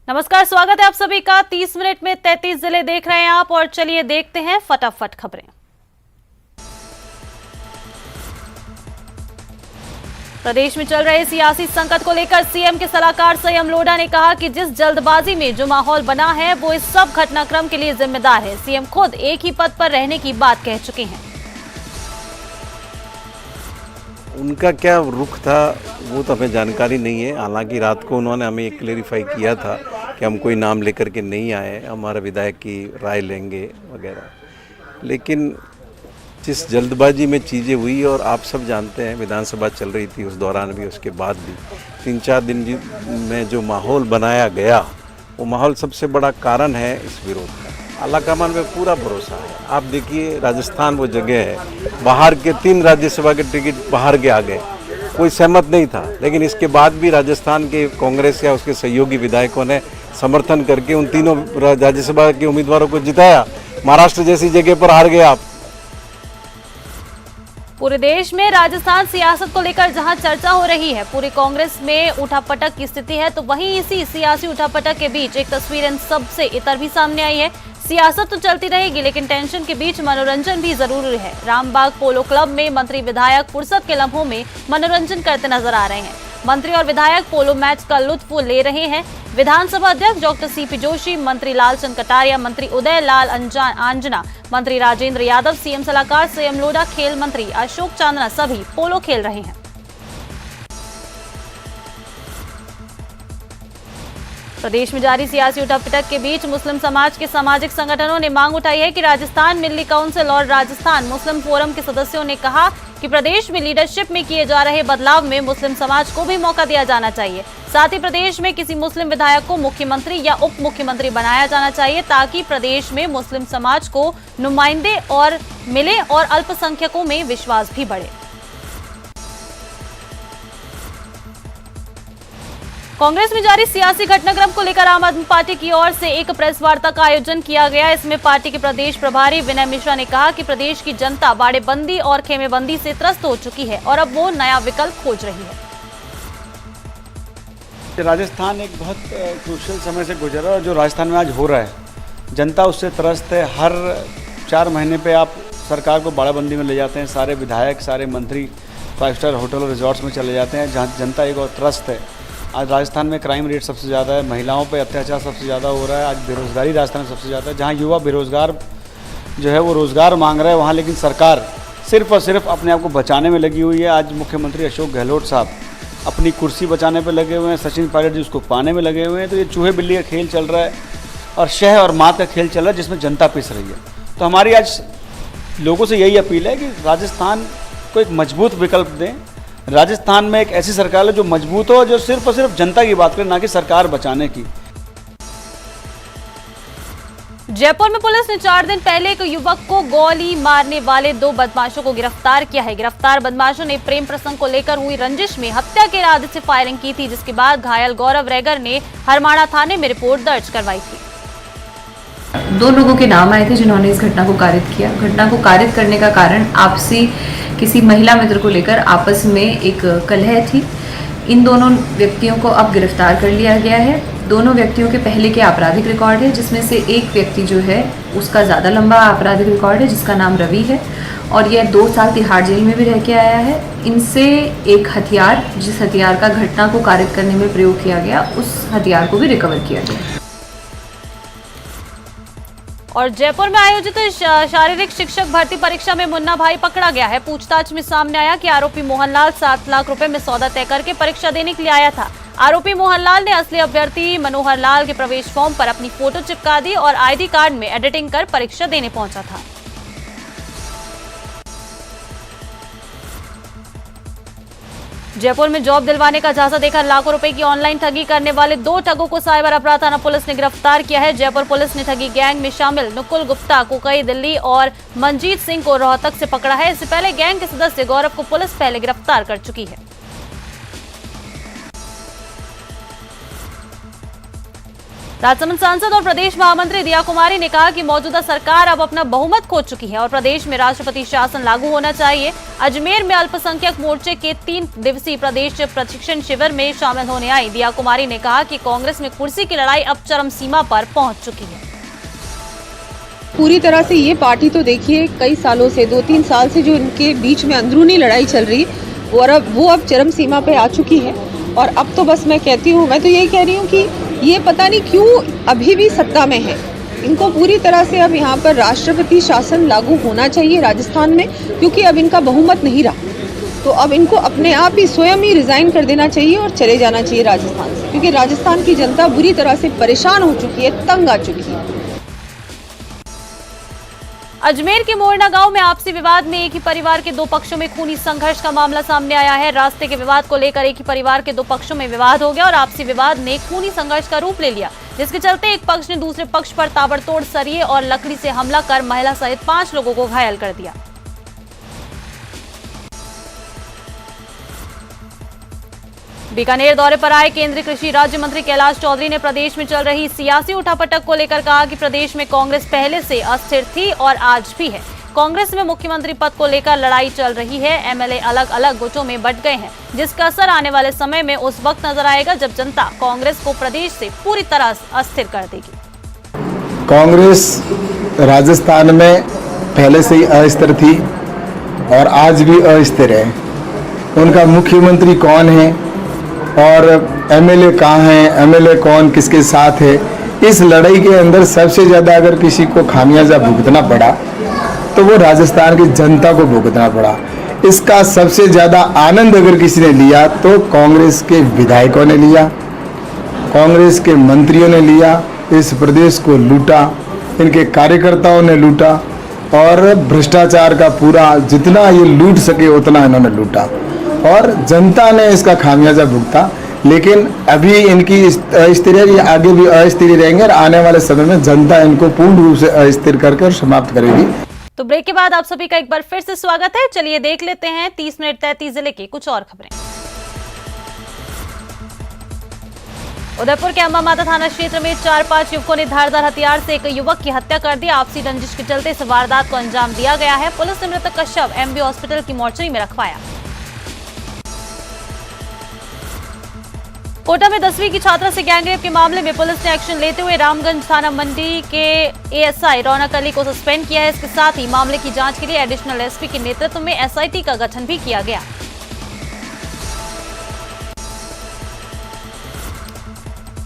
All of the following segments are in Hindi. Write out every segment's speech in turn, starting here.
नमस्कार, स्वागत है आप सभी का। 30 मिनट में 33 जिले देख रहे हैं आप और चलिए देखते हैं फटाफट खबरें। प्रदेश में चल रहे सियासी संकट को लेकर सीएम के सलाहकार संयम लोढ़ा ने कहा कि जिस जल्दबाजी में जो माहौल बना है वो इस सब घटनाक्रम के लिए जिम्मेदार है। सीएम खुद एक ही पद पर रहने की बात कह चुके हैं। उनका क्या रुख था वो तो हमें जानकारी नहीं है। हालांकि रात को उन्होंने हमें एक क्लेरिफाई किया था कि हम कोई नाम लेकर के नहीं आए, हमारा विधायक की राय लेंगे वगैरह। लेकिन जिस जल्दबाजी में चीज़ें हुई और आप सब जानते हैं विधानसभा चल रही थी, उस दौरान भी उसके बाद भी 3-4 दिन में जो माहौल बनाया गया वो माहौल सबसे बड़ा कारण है इस विरोध का। आलाकमान में पूरा भरोसा है। आप देखिए राजस्थान वो जगह है, बाहर के 3 राज्यसभा के टिकट बाहर के आ गए, कोई सहमत नहीं था, लेकिन इसके बाद भी राजस्थान के कांग्रेस या उसके सहयोगी विधायकों ने समर्थन करके उन तीनों राज्यसभा के उम्मीदवारों को जिताया। महाराष्ट्र जैसी जगह पर हार गए आप। पूरे देश में राजस्थान सियासत को लेकर जहां चर्चा हो रही है, पूरी कांग्रेस में उठापटक की स्थिति है, तो वहीं इसी सियासी उठापटक के बीच एक तस्वीर इन सबसे इतर भी सामने आई है। सियासत तो चलती रहेगी लेकिन टेंशन के बीच मनोरंजन भी जरूरी है। रामबाग पोलो क्लब में मंत्री विधायक फुर्सत के लम्हों में मनोरंजन करते नजर आ रहे हैं। मंत्री और विधायक पोलो मैच का लुत्फ ले रहे हैं। विधानसभा अध्यक्ष डॉक्टर सीपी जोशी, मंत्री लालचंद कटारिया, मंत्री उदय लाल आंजना, मंत्री राजेंद्र यादव, सीएम सलाहकार संयम लोढ़ा, खेल मंत्री अशोक चांदना सभी पोलो खेल रहे हैं। प्रदेश में जारी सियासी उठापटक के बीच मुस्लिम समाज के सामाजिक संगठनों ने मांग उठाई है कि राजस्थान मिल्ली काउंसिल और राजस्थान मुस्लिम फोरम के सदस्यों ने कहा कि प्रदेश में लीडरशिप में किए जा रहे बदलाव में मुस्लिम समाज को भी मौका दिया जाना चाहिए। साथ ही प्रदेश में किसी मुस्लिम विधायक को मुख्यमंत्री या उप मुख्यमंत्री बनाया जाना चाहिए ताकि प्रदेश में मुस्लिम समाज को नुमाइंदे और मिले और अल्पसंख्यकों में विश्वास भी बढ़े। कांग्रेस में जारी सियासी घटनाक्रम को लेकर आम आदमी पार्टी की ओर से एक प्रेस वार्ता का आयोजन किया गया। इसमें पार्टी के प्रदेश प्रभारी विनय मिश्रा ने कहा कि प्रदेश की जनता बाड़ेबंदी और खेमेबंदी से त्रस्त हो चुकी है और अब वो नया विकल्प खोज रही है। राजस्थान एक बहुत क्रूशियल समय से गुजरा और जो राजस्थान में आज हो रहा है, जनता उससे त्रस्त है। हर 4 महीने पे आप सरकार को बाड़ेबंदी में ले जाते हैं, सारे विधायक सारे मंत्री 5 स्टार होटल और रिजॉर्ट्स में चले जाते हैं जहाँ जनता एक और त्रस्त है। आज राजस्थान में क्राइम रेट सबसे ज़्यादा है, महिलाओं पे अत्याचार सबसे ज़्यादा हो रहा है, आज बेरोज़गारी राजस्थान में सबसे ज़्यादा है। जहाँ युवा बेरोज़गार जो है वो रोज़गार मांग रहा है वहाँ लेकिन सरकार सिर्फ और सिर्फ अपने आप को बचाने में लगी हुई है। आज मुख्यमंत्री अशोक गहलोत साहब अपनी कुर्सी बचाने पे लगे हुए हैं, सचिन पायलट जी उसको पाने में लगे हुए हैं। तो ये चूहे बिल्ली का खेल चल रहा है और शह और मात का खेल चल रहा है जिसमें जनता पिस रही है। तो हमारी आज लोगों से यही अपील है कि राजस्थान को एक मजबूत विकल्प दें। राजस्थान में एक ऐसी सरकार है जो मजबूत हो, जो सिर्फ और सिर्फ जनता की बात करे, ना कि सरकार बचाने की। जयपुर में पुलिस ने 4 दिन पहले एक युवक को गोली मारने वाले 2 बदमाशों को गिरफ्तार किया है। गिरफ्तार बदमाशों ने प्रेम प्रसंग को लेकर हुई रंजिश में हत्या के इरादे से फायरिंग की थी, जिसके बाद घायल गौरव रेगर ने हरमाड़ा थाने में रिपोर्ट दर्ज करवाई थी। 2 लोगों के नाम आए थे जिन्होंने इस घटना को कारित किया। घटना को कारित करने का कारण आपसी किसी महिला मित्र को लेकर आपस में एक कलह थी। इन दोनों व्यक्तियों को अब गिरफ्तार कर लिया गया है। दोनों व्यक्तियों के पहले के आपराधिक रिकॉर्ड है, जिसमें से एक व्यक्ति जो है उसका ज़्यादा लंबा आपराधिक रिकॉर्ड है, जिसका नाम रवि है और यह 2 साल तिहाड़ जेल में भी रह के आया है। इनसे एक हथियार, जिस हथियार का घटना को कारित करने में प्रयोग किया गया, उस हथियार को भी रिकवर किया गया। और जयपुर में आयोजित शारीरिक शिक्षक भर्ती परीक्षा में मुन्ना भाई पकड़ा गया है। पूछताछ में सामने आया कि आरोपी मोहनलाल 7 लाख रुपए में सौदा तय करके परीक्षा देने के लिए आया था। आरोपी मोहनलाल ने असली अभ्यर्थी मनोहर लाल के प्रवेश फॉर्म पर अपनी फोटो चिपका दी और आईडी कार्ड में एडिटिंग कर परीक्षा देने पहुंचा था। जयपुर में जॉब दिलवाने का झांसा देकर लाखों रुपए की ऑनलाइन ठगी करने वाले 2 ठगों को साइबर अपराध थाना पुलिस ने गिरफ्तार किया है। जयपुर पुलिस ने ठगी गैंग में शामिल नुकुल गुप्ता, कुकई दिल्ली और मंजीत सिंह को रोहतक से पकड़ा है। इससे पहले गैंग के सदस्य गौरव को पुलिस पहले गिरफ्तार कर चुकी है। राजसमंद सांसद और प्रदेश महामंत्री दिया कुमारी ने कहा कि मौजूदा सरकार अब अपना बहुमत खो चुकी है और प्रदेश में राष्ट्रपति शासन लागू होना चाहिए। अजमेर में अल्पसंख्यक मोर्चे के 3 दिवसीय प्रदेश प्रशिक्षण शिविर में शामिल होने आई दिया कुमारी ने कहा कि कांग्रेस में कुर्सी की लड़ाई अब चरम सीमा पर पहुंच चुकी है। पूरी तरह से ये पार्टी तो देखिए कई सालों से 2-3 साल से जो इनके बीच में अंदरूनी लड़ाई चल रही और वो अब चरम सीमा पे आ चुकी है। और अब तो बस मैं कहती हूँ, मैं तो यही कह रही हूँ कि ये पता नहीं क्यों अभी भी सत्ता में है। इनको पूरी तरह से अब यहाँ पर राष्ट्रपति शासन लागू होना चाहिए राजस्थान में, क्योंकि अब इनका बहुमत नहीं रहा। तो अब इनको अपने आप ही स्वयं ही रिजाइन कर देना चाहिए और चले जाना चाहिए राजस्थान से, क्योंकि राजस्थान की जनता बुरी तरह से परेशान हो चुकी है, तंग आ चुकी है। अजमेर के मोरना गांव में आपसी विवाद में एक ही परिवार के 2 पक्षों में खूनी संघर्ष का मामला सामने आया है। रास्ते के विवाद को लेकर एक ही परिवार के 2 पक्षों में विवाद हो गया और आपसी विवाद ने खूनी संघर्ष का रूप ले लिया, जिसके चलते एक पक्ष ने दूसरे पक्ष पर ताबड़तोड़ सरिये और लकड़ी से हमला कर महिला सहित 5 लोगों को घायल कर दिया। बीकानेर दौरे पर आए केंद्रीय कृषि राज्य मंत्री कैलाश चौधरी ने प्रदेश में चल रही सियासी उठापटक को लेकर कहा कि प्रदेश में कांग्रेस पहले से अस्थिर थी और आज भी है। कांग्रेस में मुख्यमंत्री पद को लेकर लड़ाई चल रही है। एमएलए अलग अलग गुटों में बंट गए हैं, जिसका असर आने वाले समय में उस वक्त नजर आएगा जब जनता कांग्रेस को प्रदेश से पूरी तरह अस्थिर कर देगी। कांग्रेस राजस्थान में पहले से ही अस्थिर थी और आज भी अस्थिर है। उनका मुख्यमंत्री कौन है और एमएलए कहाँ हैं, एमएलए कौन किसके साथ है, इस लड़ाई के अंदर सबसे ज़्यादा अगर किसी को खामियाजा भुगतना पड़ा तो वो राजस्थान की जनता को भुगतना पड़ा। इसका सबसे ज़्यादा आनंद अगर किसी ने लिया तो कांग्रेस के विधायकों ने लिया, कांग्रेस के मंत्रियों ने लिया। इस प्रदेश को लूटा, इनके कार्यकर्ताओं ने लूटा और भ्रष्टाचार का पूरा जितना ये लूट सके उतना इन्होंने लूटा और जनता ने इसका खामियाजा भुगता। लेकिन अभी इनकी अस्थिर है, ये आगे भी अस्थिर रहेंगे और आने वाले समय में जनता इनको पूर्ण रूप से अस्थिर करके समाप्त करेगी। तो ब्रेक के बाद आप सभी का एक बार फिर से स्वागत है। चलिए देख लेते हैं 30 मिनट 33 जिले की कुछ और खबरें। उदयपुर के अंबा माता थाना क्षेत्र में 4-5 युवकों ने धारदार हथियार से एक युवक की हत्या कर दी। आपसी रंजिश के चलते इस वारदात को अंजाम दिया गया है। पुलिस ने मृतक का शव एमबी हॉस्पिटल की मोर्चरी में रखवाया। कोटा में 10वीं की छात्रा से गैंगरेप के मामले में पुलिस ने एक्शन लेते हुए रामगंज थाना मंडी के एएसआई रौनक अली को सस्पेंड किया है। इसके साथ ही मामले की जांच के लिए एडिशनल एसपी के नेतृत्व में एसआईटी का गठन भी किया गया।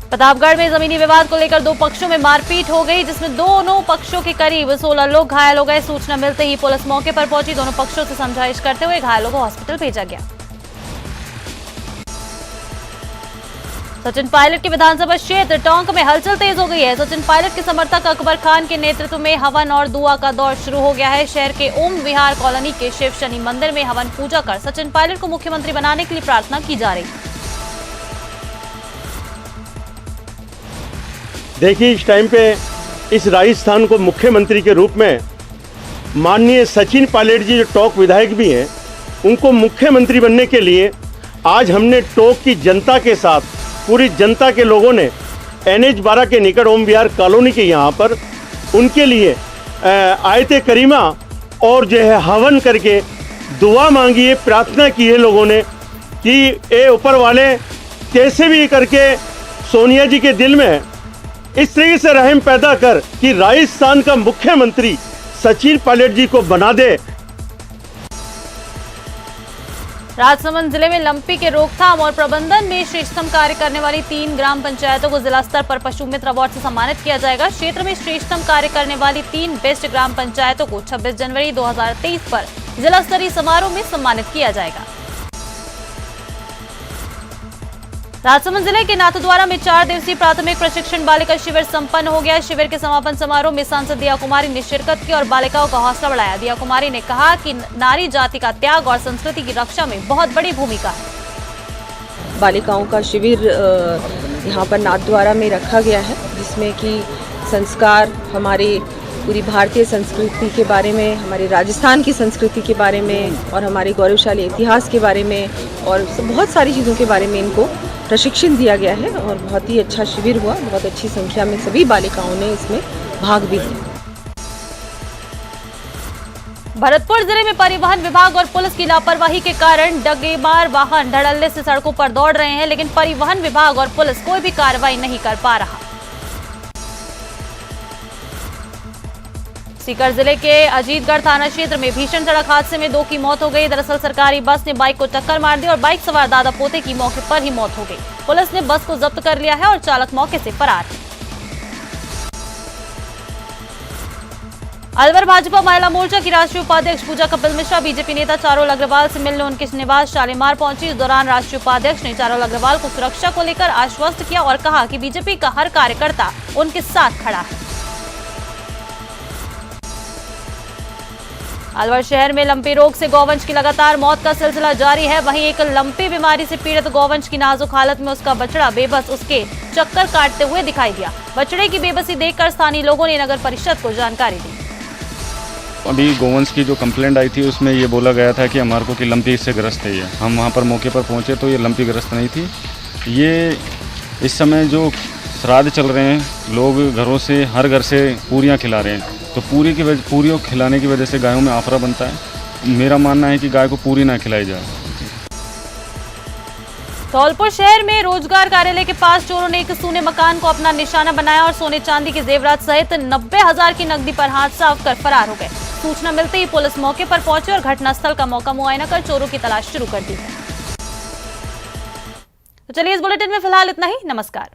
प्रतापगढ़ में जमीनी विवाद को लेकर 2 पक्षों में मारपीट हो गई, जिसमें दोनों पक्षों के करीब 16 लोग घायल हो गए। सूचना मिलते ही पुलिस मौके पर पहुंची। दोनों पक्षों से समझाइश करते हुए घायलों को हॉस्पिटल भेजा गया। सचिन पायलट के विधानसभा क्षेत्र टोंक में हलचल तेज हो गई है। सचिन पायलट के समर्थक अकबर खान के नेतृत्व में हवन और दुआ का दौर शुरू हो गया है। शहर के ओम विहार कॉलोनी के शिव शनि मंदिर में हवन पूजा कर सचिन पायलट को मुख्यमंत्री बनाने के लिए प्रार्थना की जा रही। देखिए, इस टाइम पे इस राजस्थान को मुख्यमंत्री के रूप में माननीय सचिन पायलट जी, जो टोंक विधायक भी हैं, उनको मुख्यमंत्री बनने के लिए आज हमने टोंक की जनता के साथ, पूरी जनता के लोगों ने NH 12 के निकट ओम विहार कॉलोनी के यहाँ पर उनके लिए आयते करीमा और जो है हवन करके दुआ मांगी है, प्रार्थना की है लोगों ने कि ये ऊपर वाले कैसे भी करके सोनिया जी के दिल में इस तरीके से रहम पैदा कर कि राजस्थान का मुख्यमंत्री सचिन पायलट जी को बना दे। राजसमंद जिले में लंपी के रोकथाम और प्रबंधन में श्रेष्ठतम कार्य करने वाली 3 ग्राम पंचायतों को जिला स्तर पर पशु मित्र अवार्ड से सम्मानित किया जाएगा। क्षेत्र में श्रेष्ठतम कार्य करने वाली 3 बेस्ट ग्राम पंचायतों को 26 जनवरी 2023 पर जिला स्तरीय समारोह में सम्मानित किया जाएगा। राजसमंद जिले के नाथद्वारा में 4 दिवसीय प्राथमिक प्रशिक्षण बालिका शिविर संपन्न हो गया। शिविर के समापन समारोह में सांसद दिया कुमारी ने शिरकत की और बालिकाओं का हौसला बढ़ाया। दिया कुमारी ने कहा कि नारी जाति का त्याग और संस्कृति की रक्षा में बहुत बड़ी भूमिका है। बालिकाओं का शिविर यहाँ पर नाथद्वारा में रखा गया है, जिसमें कि संस्कार, हमारे पूरी भारतीय संस्कृति के बारे में, हमारे राजस्थान की संस्कृति के बारे में और हमारे गौरवशाली इतिहास के बारे में और बहुत सारी चीज़ों के बारे में इनको प्रशिक्षण दिया गया है और बहुत ही अच्छा शिविर हुआ। बहुत अच्छी संख्या में सभी बालिकाओं ने इसमें भाग भी लिया। भरतपुर जिले में परिवहन विभाग और पुलिस की लापरवाही के कारण डगेमार वाहन धड़ल्ले से सड़कों पर दौड़ रहे हैं, लेकिन परिवहन विभाग और पुलिस कोई भी कार्रवाई नहीं कर पा रहा। सीकर जिले के अजीतगढ़ थाना क्षेत्र में भीषण सड़क हादसे में 2 की मौत हो गई। दरअसल सरकारी बस ने बाइक को टक्कर मार दी और बाइक सवार दादा पोते की मौके पर ही मौत हो गई। पुलिस ने बस को जब्त कर लिया है और चालक मौके से फरार है। अलवर भाजपा महिला मोर्चा की राष्ट्रीय उपाध्यक्ष पूजा कपिल मिश्रा बीजेपी नेता चारुल अग्रवाल से मिलने उनके निवास शालीमार पहुंची। इस दौरान राष्ट्रीय उपाध्यक्ष ने चारुल अग्रवाल को सुरक्षा को लेकर आश्वस्त किया और कहा कि बीजेपी का हर कार्यकर्ता उनके साथ खड़ा है। अलवर शहर में लंपी रोग से गौवंश की लगातार मौत का सिलसिला जारी है। वहीं एक लंपी बीमारी से पीड़ित गौवंश की नाजुक हालत में उसका बछड़ा बेबस उसके चक्कर काटते हुए दिखाई दिया। बछड़े की बेबसी देखकर स्थानीय लोगों ने नगर परिषद को जानकारी दी। अभी गोवंश की जो कंप्लेंट आई थी उसमें ये बोला गया था कि हमारे को कि लंपी इससे ग्रस्त है। ये हम वहाँ पर मौके पर पहुँचे तो ये लंपी ग्रस्त नहीं थी। ये इस समय जो श्राद्ध चल रहे हैं, लोग घरों से हर घर से पूरियाँ खिला रहे हैं, तो पूरियों खिलाने की वजह से गायों में आफरा बनता है। मेरा मानना है कि गाय को पूरी ना खिलाई जाए। धौलपुर शहर में रोजगार कार्यालय के पास चोरों ने एक सूने मकान को अपना निशाना बनाया और सोने चांदी के जेवरात सहित 90,000 की नकदी पर हाथ साफ कर फरार हो गए। सूचना मिलते ही पुलिस मौके पर पहुंची और घटनास्थल का मौका मुआयना कर चोरों की तलाश शुरू कर दी है। तो चलिए इस बुलेटिन में फिलहाल इतना ही। नमस्कार।